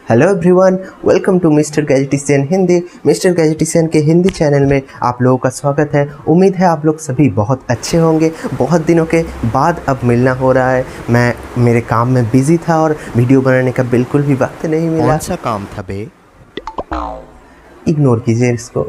Hello everyone, welcome to Mister Gadgetician Hindi. Mister Gadgetician के Hindi channel में आप लोगों का स्वागत है। उम्मीद है आप लोग सभी बहुत अच्छे होंगे। बहुत दिनों के बाद अब मिलना हो रहा है। मैं मेरे काम में बिज़ी था और वीडियो बनाने का बिल्कुल भी वक्त नहीं मिला। कौन सा काम था बे? इग्नोर कीजिए इसको।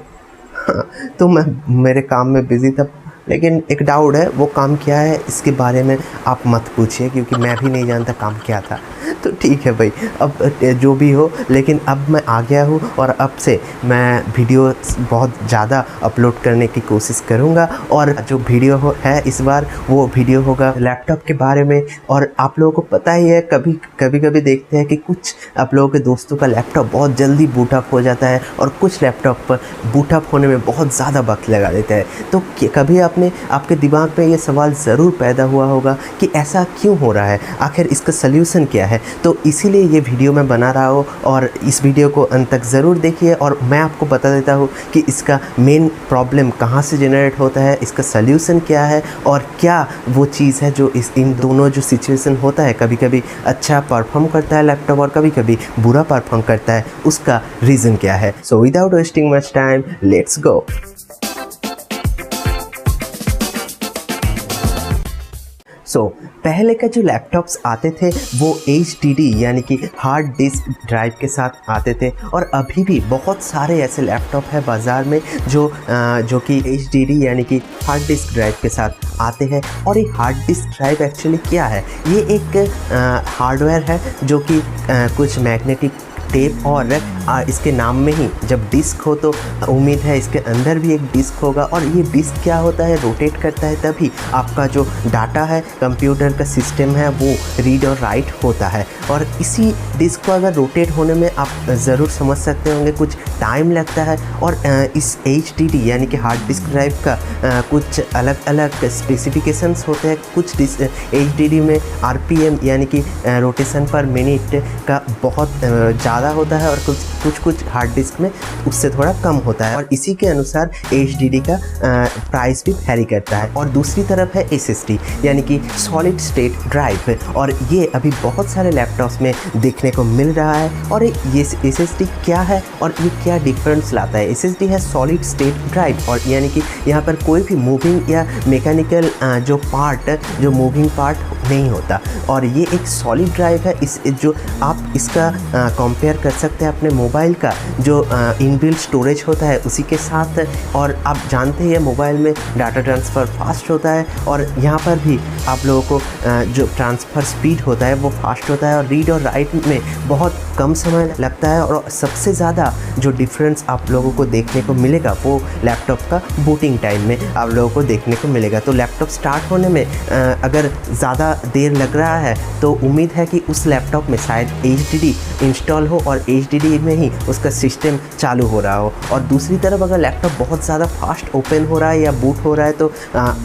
तो मैं मेरे काम में बिज़ी था, लेकिन एक डाउट है, वो काम क्या है इसके बारे में आप मत पूछिए, क्योंकि मैं भी नहीं जानता काम क्या था। तो ठीक है भाई, अब जो भी हो, लेकिन अब मैं आ गया हूँ और अब से मैं वीडियो बहुत ज़्यादा अपलोड करने की कोशिश करूँगा। और जो वीडियो है इस बार, वो वीडियो होगा लैपटॉप के बारे में। और आप लोगों को पता ही है, कभी देखते हैं कि कुछ आप लोगों के दोस्तों का लैपटॉप बहुत जल्दी बूट अप हो जाता है और कुछ लैपटॉप पर बूट अप होने में बहुत ज़्यादा वक्त लगा देता है। तो कभी आपके दिमाग में ये सवाल ज़रूर पैदा हुआ होगा कि ऐसा क्यों हो रहा है, आखिर इसका सल्यूशन क्या है। तो इसीलिए ये वीडियो मैं बना रहा हूँ और इस वीडियो को अंत तक ज़रूर देखिए और मैं आपको बता देता हूँ कि इसका मेन प्रॉब्लम कहाँ से जनरेट होता है, इसका सल्यूशन क्या है और क्या वो चीज़ है जो इन दोनों जो सिचुएशन होता है, कभी कभी अच्छा परफॉर्म करता है लैपटॉप और कभी कभी बुरा परफॉर्म करता है, उसका रीज़न क्या है। So without wasting much time, let's go. पहले का जो लैपटॉप्स आते थे वो HDD यानी कि हार्ड डिस्क ड्राइव के साथ आते थे। और अभी भी बहुत सारे ऐसे लैपटॉप हैं बाज़ार में जो कि HDD यानी कि हार्ड डिस्क ड्राइव के साथ आते हैं। और ये हार्ड डिस्क ड्राइव एक्चुअली क्या है? ये एक हार्डवेयर है जो कि कुछ मैग्नेटिक टेप और इसके नाम में ही जब डिस्क हो तो उम्मीद है इसके अंदर भी एक डिस्क होगा। और ये डिस्क क्या होता है, रोटेट करता है, तभी आपका जो डाटा है, कंप्यूटर का सिस्टम है, वो रीड और राइट होता है। और इसी डिस्क को अगर रोटेट होने में आप ज़रूर समझ सकते होंगे कुछ टाइम लगता है। और इस HDD यानी कि हार्ड डिस्क ड्राइव का कुछ अलग अलग स्पेसिफिकेशंस होते हैं। कुछ HDD में RPM यानी कि रोटेशन पर मिनट का बहुत ज़्यादा होता है और कुछ हार्ड डिस्क में उससे थोड़ा कम होता है। और इसी के अनुसार HDD का प्राइस भी वैरी करता है। और दूसरी तरफ है SSD यानी कि सॉलिड स्टेट ड्राइव, और ये अभी बहुत सारे लैपटॉप्स में देखने को मिल रहा है। और ये SSD क्या है और ये क्या डिफरेंस लाता है? SSD है सॉलिड स्टेट ड्राइव, और यानी कि यहाँ पर कोई भी मूविंग या मैकेनिकल जो मूविंग पार्ट नहीं होता। और ये एक सॉलिड ड्राइव है। जो आप इसका कंपेयर कर सकते हैं अपने मोबाइल का जो इनबिल्ट स्टोरेज होता है उसी के साथ। और आप जानते हैं मोबाइल में डाटा ट्रांसफ़र फास्ट होता है, और यहाँ पर भी आप लोगों को जो ट्रांसफ़र स्पीड होता है वो फास्ट होता है, और रीड और राइट में बहुत कम समय लगता है। और सबसे ज़्यादा जो डिफरेंस आप लोगों को देखने को मिलेगा वो लैपटॉप का बूटिंग टाइम में आप लोगों को देखने को मिलेगा। तो लैपटॉप स्टार्ट होने में अगर ज़्यादा देर लग रहा है तो उम्मीद है कि उस लैपटॉप में शायद HDD इंस्टॉल हो और HDD में ही उसका सिस्टम चालू हो रहा हो। और दूसरी तरफ अगर लैपटॉप बहुत ज़्यादा फास्ट ओपन हो रहा है या बूट हो रहा है तो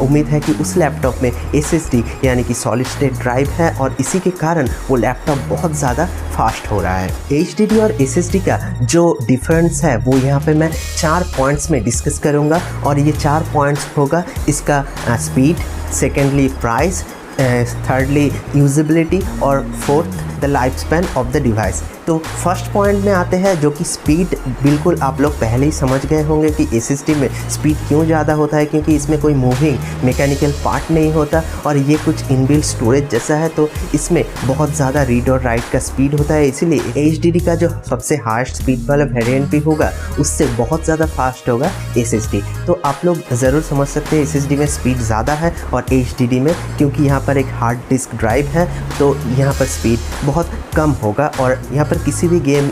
उम्मीद है कि उस लैपटॉप में SSD यानी कि सॉलिड स्टेट ड्राइव है, और इसी के कारण वो लैपटॉप बहुत ज़्यादा फास्ट हो रहा है। HDD और SSD का जो डिफरेंस है वो यहाँ पे मैं 4 पॉइंट्स में डिस्कस करूँगा। और ये 4 पॉइंट्स होगा इसका speed, secondly price, thirdly usability, और fourth the life span of the device. तो फर्स्ट पॉइंट में आते हैं जो कि स्पीड। बिल्कुल आप लोग पहले ही समझ गए होंगे कि SSD में स्पीड क्यों ज़्यादा होता है, क्योंकि इसमें कोई मूविंग मैकेनिकल पार्ट नहीं होता और ये कुछ इनबिल्ट स्टोरेज जैसा है, तो इसमें बहुत ज़्यादा रीड और राइट का स्पीड होता है। इसीलिए HDD का जो सबसे हाईएस्ट स्पीड वाला वेरिएंट भी होगा उससे बहुत ज़्यादा फास्ट होगा SSD। तो आप लोग ज़रूर समझ सकते हैं SSD में स्पीड ज़्यादा है और HDD में, क्योंकि यहाँ पर एक हार्ड डिस्क ड्राइव है तो यहाँ पर स्पीड बहुत कम होगा। और यहाँ पर किसी भी गेम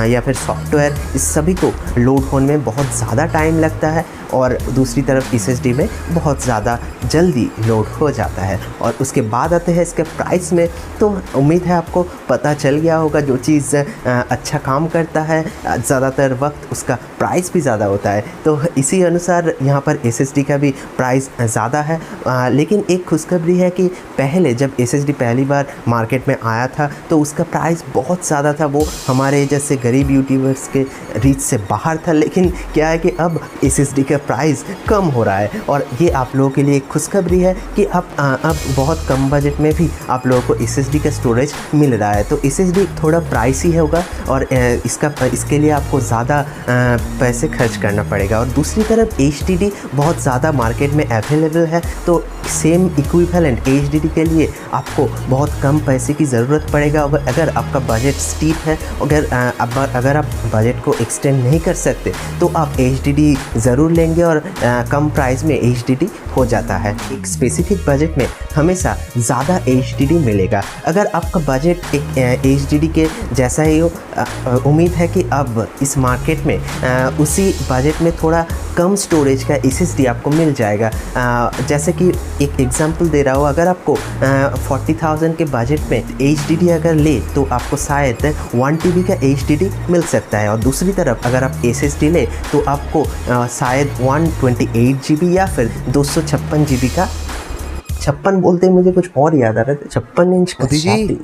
या फिर सॉफ्टवेयर, इस सभी को लोड होने में बहुत ज़्यादा टाइम लगता है, और दूसरी तरफ SSD में बहुत ज़्यादा जल्दी लोड हो जाता है। और उसके बाद आते हैं इसके प्राइस में। तो उम्मीद है आपको पता चल गया होगा, जो चीज़ अच्छा काम करता है ज़्यादातर वक्त उसका प्राइस भी ज़्यादा होता है। तो इसी अनुसार यहाँ पर SSD का भी प्राइस ज़्यादा है। लेकिन एक खुशखबरी है कि पहले जब SSD पहली बार मार्केट में आया था तो उसका प्राइस बहुत ज़्यादा ज़्यादा था वो हमारे जैसे गरीब यूट्यूबर्स के रीच से बाहर था, लेकिन क्या है कि अब SSD का प्राइस कम हो रहा है और ये आप लोगों के लिए एक खुशखबरी है कि अब बहुत कम बजट में भी आप लोगों को SSD का स्टोरेज मिल रहा है। तो SSD थोड़ा प्राइसी होगा और इसके लिए आपको ज़्यादा पैसे खर्च करना पड़ेगा। और दूसरी तरफ HDD बहुत ज़्यादा मार्केट में अवेलेबल है, तो सेम इक्विवेलेंट HDD के लिए आपको बहुत कम पैसे की ज़रूरत पड़ेगा। अगर आपका बजट स्टीप है, अगर आप बजट को एक्सटेंड नहीं कर सकते तो आप HDD ज़रूर लेंगे और कम प्राइस में HDD हो जाता है। एक स्पेसिफिक बजट में हमेशा ज़्यादा HDD मिलेगा। अगर आपका बजट एक HDD के जैसा ही हो, उम्मीद है कि अब इस मार्केट में उसी बजट में थोड़ा कम स्टोरेज का SSD आपको मिल जाएगा। जैसे कि एक एग्जांपल दे रहा हूँ, अगर आपको 40,000 के बजट में HDD अगर ले तो आपको शायद 1 TB का HDD मिल सकता है, और दूसरी तरफ अगर आप SSD ले तो आपको शायद 128 GB या फिर 256 GB का, 56 बोलते ही मुझे कुछ और याद आ रहा था, 56 इंच का छाती।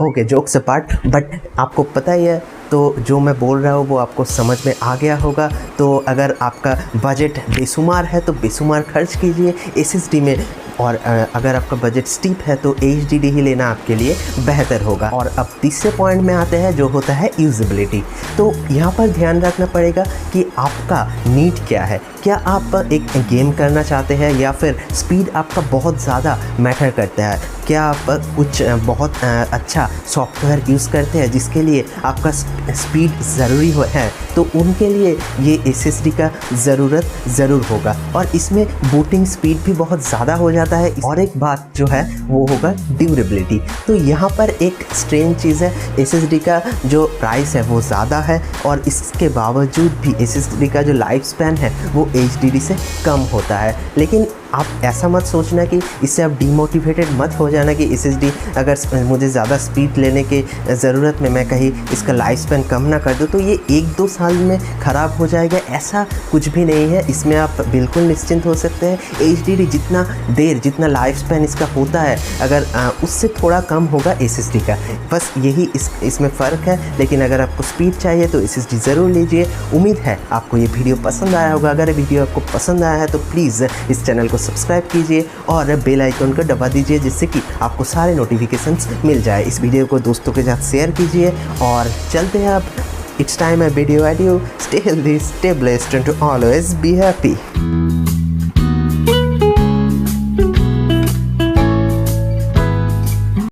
ओके, जोक्स अपार्ट, बट आपको पता ही है तो जो मैं बोल रहा हूँ वो आपको समझ में आ गया होगा। तो अगर आपका बजट बेशुमार है तो बेशुमार खर्च कीजिए SSD में, और अगर आपका बजट स्टीप है तो HDD ही लेना आपके लिए बेहतर होगा। और अब तीसरे पॉइंट में आते हैं जो होता है यूजेबिलिटी। तो यहाँ पर ध्यान रखना पड़ेगा कि आपका नीड क्या है। क्या आप एक गेम करना चाहते हैं या फिर स्पीड आपका बहुत ज़्यादा मैटर करता है? क्या आप कुछ बहुत अच्छा सॉफ्टवेयर यूज़ करते हैं जिसके लिए आपका स्पीड ज़रूरी है? तो उनके लिए ये SSD का ज़रूरत ज़रूर होगा, और इसमें बूटिंग स्पीड भी बहुत ज़्यादा हो जाता है। और एक बात जो है वो होगा ड्यूरेबिलिटी। तो यहाँ पर एक स्ट्रेंज चीज़ है, SSD का जो प्राइस है वो ज़्यादा है और इसके बावजूद भी SSD का जो लाइफ स्पैन है वो HDD से कम होता है। लेकिन आप ऐसा मत सोचना कि इससे आप डीमोटिवेटेड मत हो जाना कि SSD अगर मुझे ज़्यादा स्पीड लेने की ज़रूरत में मैं कहीं इसका लाइफ स्पैन कम ना कर दूँ तो ये 1-2 साल में ख़राब हो जाएगा। ऐसा कुछ भी नहीं है, इसमें आप बिल्कुल निश्चिंत हो सकते हैं। HDD जितना लाइफ स्पैन इसका होता है, अगर उससे थोड़ा कम होगा SSD का, बस यही इसमें फ़र्क है। लेकिन अगर आपको स्पीड चाहिए तो SSD ज़रूर लीजिए। उम्मीद है आपको ये वीडियो पसंद आया होगा। अगर वीडियो आपको पसंद आया है तो प्लीज़ इस चैनल को सब्सक्राइब कीजिए और बेल आइकन को दबा दीजिए, जिससे कि आपको सारे नोटिफिकेशंस मिल जाए। इस वीडियो को दोस्तों के साथ शेयर कीजिए और चलते हैं अब। It's time a video. Stay healthy, stay blessed, and to always be happy.